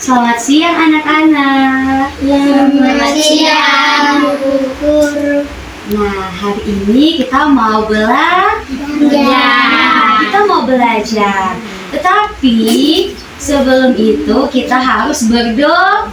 Selamat siang anak-anak. Selamat siang, Bu Guru. Nah, hari ini kita mau belajar. Kita mau belajar. Tetapi sebelum itu kita harus berdoa.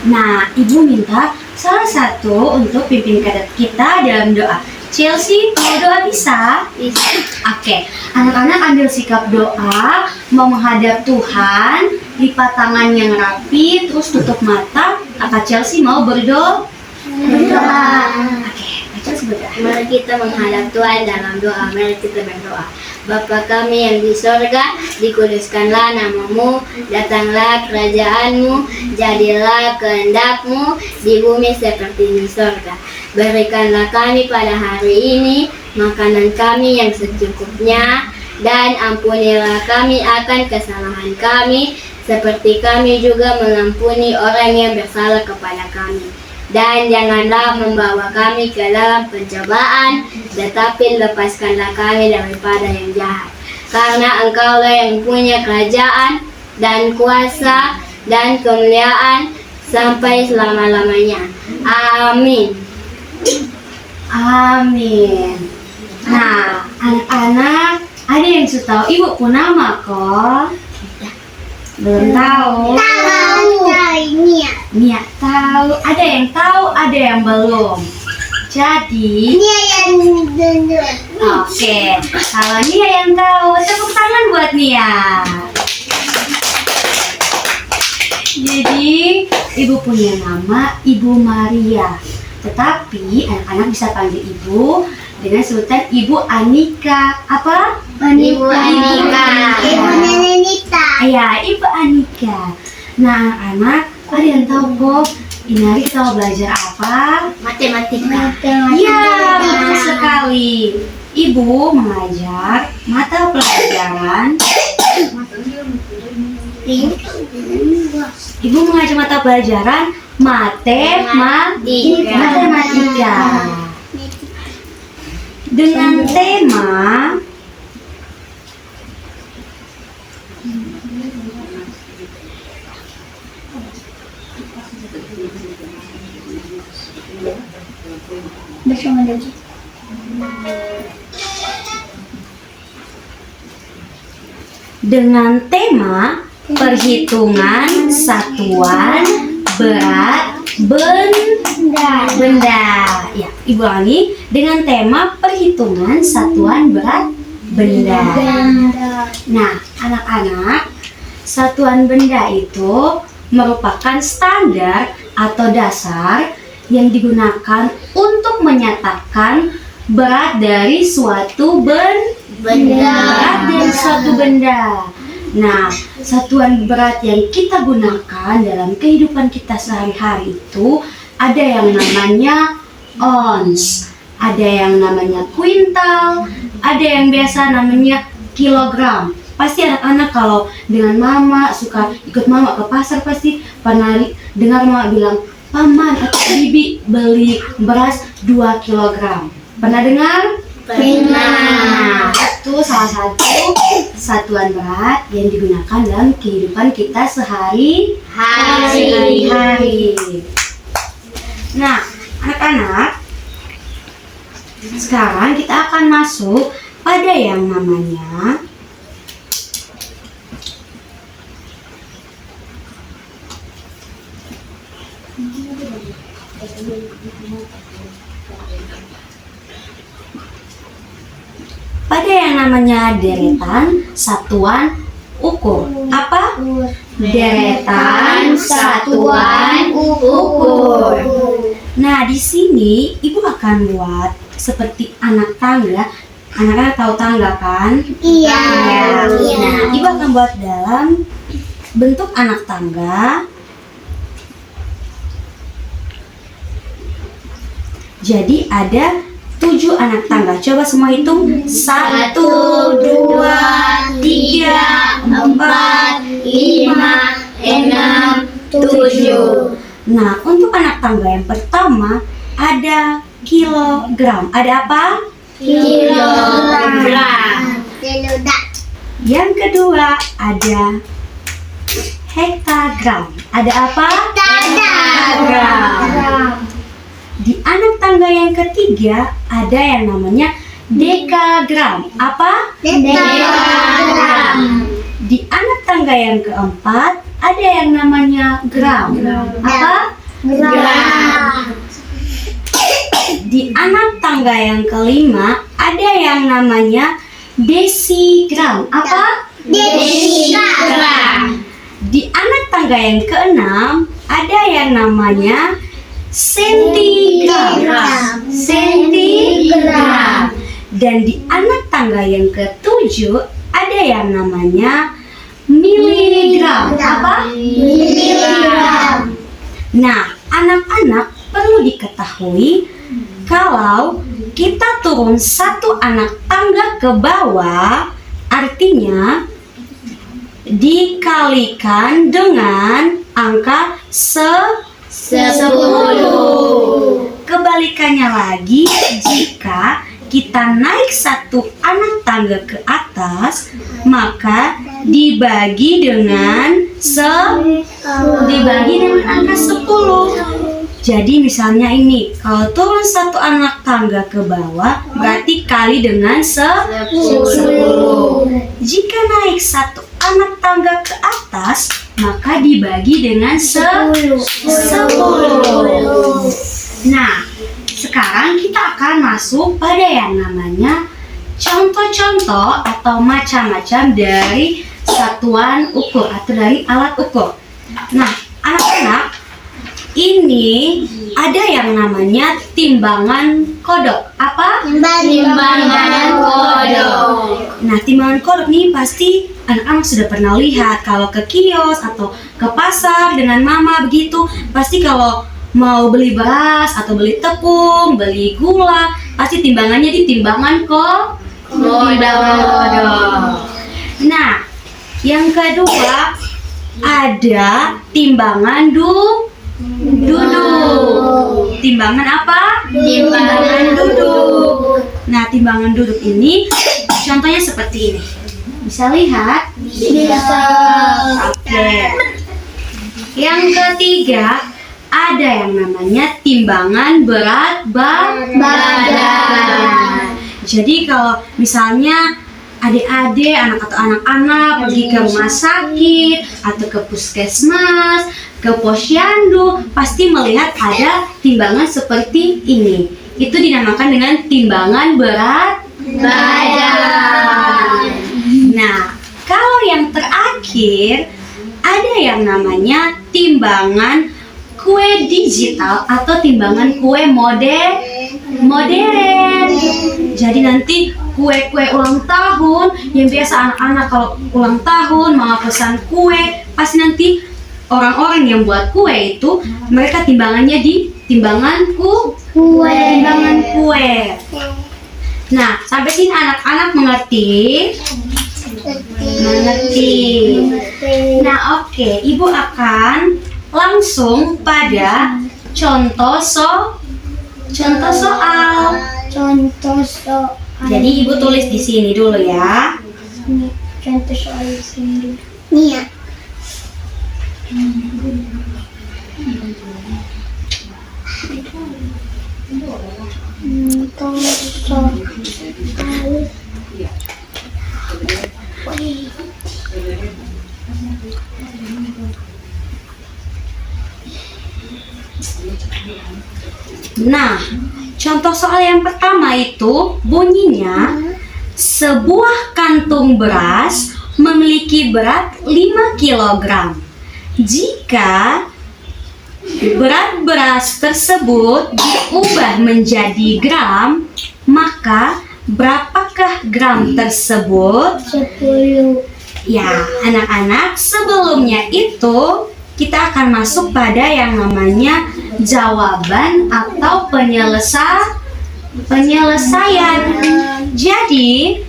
Nah, Ibu minta salah satu untuk pimpin kita dalam doa. Chelsea, mau doa bisa? Bisa. Oke, anak-anak ambil sikap doa, mau menghadap Tuhan, lipat tangan yang rapi, terus tutup mata. Kakak Chelsea mau berdoa? Oke, Kak Chelsea berdoa. Mari kita menghadap Tuhan dalam doa. Mari kita berdoa. Bapa kami yang di sorga, dikuduskanlah namamu, datanglah kerajaanmu, jadilah kehendak-Mu di bumi seperti di sorga. Berikanlah kami pada hari ini makanan kami yang secukupnya, dan ampunilah kami akan kesalahan kami, seperti kami juga mengampuni orang yang bersalah kepada kami. Dan janganlah membawa kami ke dalam pencobaan, tetapi lepaskanlah kami daripada yang jahat. Karena Engkaulah yang punya kerajaan dan kuasa dan kemuliaan sampai selama-lamanya. Amin. Amin. Nah, anak-anak, ada yang sudah tahu Ibu Punama kok? Belum tahu. Nia tahu, ada yang tahu, ada yang belum. Jadi, oke, kalau Nia yang tahu, tepuk tangan buat Nia. Jadi, Ibu punya nama Ibu Maria. Tetapi anak-anak bisa panggil Ibu dengan sebutan Ibu Anika. Apa? Ibu Anika. Ibu Nenita. Ya, Ibu Anika. Nah, anak-anak, ada yang tahu kok ini hari kita mau belajar apa? Matematika. Iya, betul sekali. Ibu mengajar mata pelajaran. Ibu mengajar mata pelajaran matematika dengan tema perhitungan satuan berat benda. Ya, Ibu ulangi, dengan tema perhitungan satuan berat benda. Nah, anak-anak, satuan benda itu merupakan standar atau dasar yang digunakan untuk menyatakan berat dari suatu benda. Nah, satuan berat yang kita gunakan dalam kehidupan kita sehari-hari itu ada yang namanya ons, ada yang namanya kuintal, ada yang biasa namanya kilogram. Pasti anak-anak kalau dengan mama suka ikut mama ke pasar pasti pernah dengar mama bilang, "Paman atau bibi beli beras 2 kilogram." Pernah dengar? Pernah. Itu salah satu satuan berat yang digunakan dalam kehidupan kita sehari-hari. Nah, anak-anak, sekarang kita akan masuk pada yang namanya deretan satuan ukur. Apa? Deretan satuan ukur. Nah, di sini Ibu akan buat seperti anak tangga. Anak-anak tahu tangga kan? Iya. Nah, Ibu akan buat dalam bentuk anak tangga. Jadi ada 7 anak tangga. Coba semua hitung. 1, 2, 3, 4, 5, 6, 7. Nah, untuk anak tangga yang pertama ada kilogram. Ada apa? Kilogram. Yang kedua ada hektagram. Ada apa? Hektagram. Di anak tangga yang ketiga ada yang namanya dekagram. Apa? Dekagram. Di anak tangga yang keempat ada yang namanya gram. Apa? Gram. Di anak tangga yang kelima ada yang namanya desigram. Apa? Desigram. Di anak tangga yang keenam ada yang namanya sentigram. Sentigram. Dan di anak tangga yang ketujuh ada yang namanya miligram. Apa? Miligram. Nah, anak-anak perlu diketahui kalau kita turun satu anak tangga ke bawah, artinya dikalikan dengan angka 10. Kebalikannya lagi, jika kita naik satu anak tangga ke atas, maka dibagi dengan angka 10. Jadi misalnya ini, kalau turun satu anak tangga ke bawah, berarti kali dengan 10. Jika naik satu anak tangga ke atas, maka dibagi dengan 10. Nah, sekarang kita akan masuk pada yang namanya contoh-contoh atau macam-macam dari satuan ukur atau dari alat ukur. Nah, anak-anak, ini ada yang namanya timbangan kodok. Apa? Timbangan kodok. Nah, timbangan kodok ini pasti anak-anak sudah pernah lihat kalau ke kios atau ke pasar dengan mama begitu. Pasti kalau mau beli beras atau beli tepung, beli gula, pasti timbangannya di timbangan kodok. Nah, yang kedua ada timbangan duduk. Timbangan apa? Timbangan duduk. Nah, timbangan duduk ini contohnya seperti ini. Bisa lihat? Bisa. Oke. Yang ketiga ada yang namanya timbangan berat badan. Jadi kalau misalnya adik-adik, anak atau anak-anak pergi ke rumah sakit atau ke puskesmas, ke posyandu, pasti melihat ada timbangan seperti ini. Itu dinamakan dengan timbangan berat badan. Nah, kalau yang terakhir ada yang namanya timbangan kue digital atau timbangan kue modern. Jadi nanti kue-kue ulang tahun yang biasa anak-anak kalau ulang tahun mau pesan kue, pasti nanti orang-orang yang buat kue itu mereka timbangannya di timbangan timbangan kue. Nah, sampai sini anak-anak mengerti? Nah, oke, Ibu akan langsung pada contoh soal. Jadi Ibu tulis di sini dulu ya. Contoh soal di sini dulu. Nih ya. Nah, contoh soal yang pertama itu bunyinya sebuah kantung beras memiliki berat 5 kg. Jika berat beras tersebut diubah menjadi gram, maka berapakah gram tersebut? 10. Ya, anak-anak, sebelumnya itu kita akan masuk pada yang namanya jawaban atau penyelesaian. Jadi,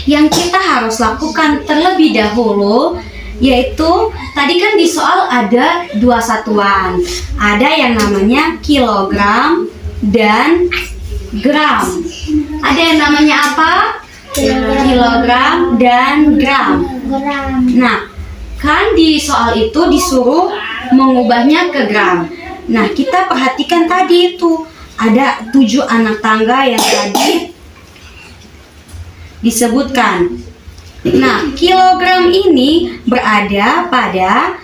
yang kita harus lakukan terlebih dahulu yaitu tadi kan di soal ada dua satuan. Ada yang namanya kilogram dan gram. Ada yang namanya apa? Kilogram dan gram. Nah, Kan di soal itu disuruh mengubahnya ke gram. Nah, kita perhatikan tadi itu ada 7 anak tangga yang tadi disebutkan. Nah, kilogram ini berada pada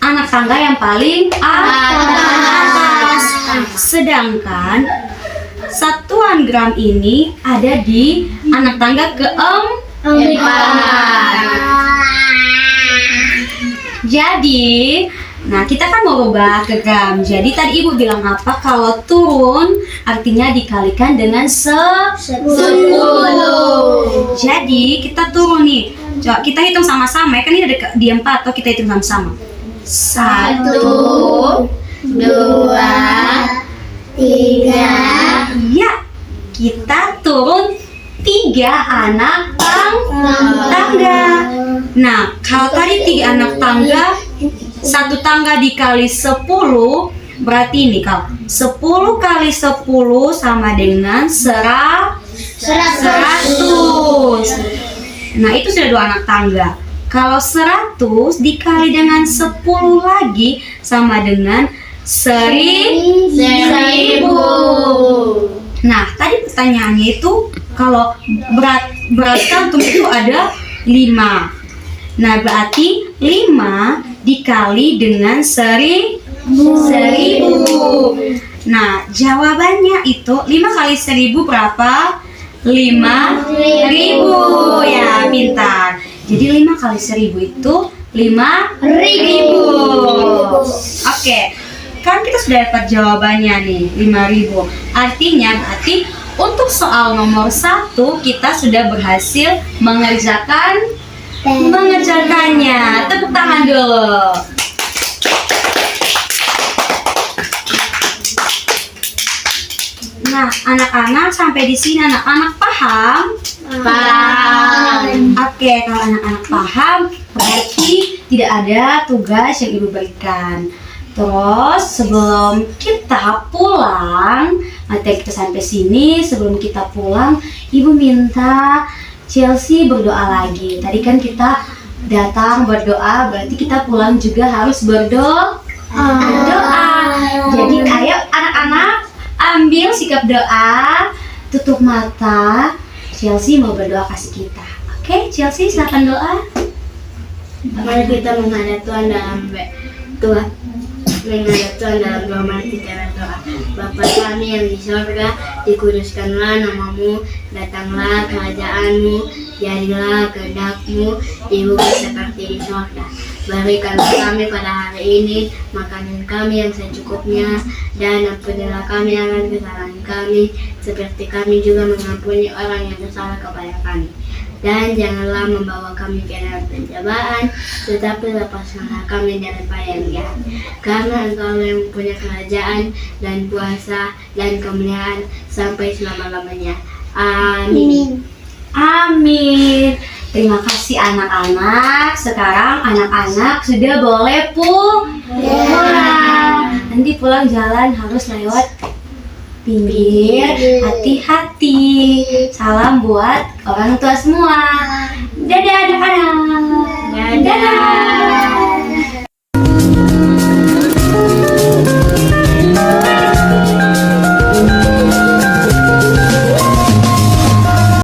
anak tangga yang paling atas. Sedangkan satuan gram ini ada di anak tangga keempat. Jadi, nah kita kan mau rubah ke gram. Jadi tadi ibu bilang apa? Kalau turun artinya dikalikan dengan 10. Jadi kita turun nih. Coba kita hitung sama-sama. Kan ini ada di 4 atau kita hitung sama-sama. 1, 2, 3. Ya, kita turun 3 anak tangga. Nah, kalau tadi 3 anak tangga, satu tangga dikali 10, berarti ini kalau 10 kali 10 sama dengan 100. Nah, itu sudah 2 anak tangga. Kalau 100 dikali dengan 10 lagi sama dengan 1000. Nah, tadi pertanyaannya itu kalau berat kantung itu ada 5. Nah, berarti 5 dikali dengan 1000. Nah, jawabannya itu 5 kali 1000 berapa? 5000. Ya, pintar. Jadi 5 kali 1000 itu 5000. Oke. Kan kita sudah dapat jawabannya nih, 5000. Artinya berarti untuk soal nomor 1 kita sudah berhasil mengerjakannya. Tepuk tangan dulu. Nah, anak-anak sampai di sini anak-anak paham? Paham. Oke, kalau anak-anak paham berarti tidak ada tugas yang ibu berikan. Terus sebelum kita pulang, nanti kita sampai sini, sebelum kita pulang, ibu minta Chelsea berdoa lagi. Tadi kan kita datang berdoa, berarti kita pulang juga harus berdoa. Jadi ayo anak-anak ambil sikap doa, tutup mata. Chelsea mau berdoa kasih kita. Oke, Chelsea silakan doa. Mari kita menghadap Tuhan dalam mari kita berdoa. Bapa kami yang di sorga, dikuduskanlah namamu, datanglah kerajaanmu, jadilah kehendak-Mu di bumi seperti di sorga. Berikanlah kami pada hari ini makanan kami yang secukupnya, dan ampunilah kami akan kesalahan kami, seperti kami juga mengampuni orang yang bersalah kepada kami. Dan janganlah membawa kami ke dalam pencobaan, tetapi lepaskanlah kami daripada yang jahat. Karena Engkau yang punya kerajaan dan kuasa dan kemuliaan sampai selama-lamanya. Amin. Amin. Terima kasih anak-anak. Sekarang anak-anak sudah boleh pulang. Nanti pulang jalan harus lewat pinggir. Hati-hati. Salam buat orang tua semua.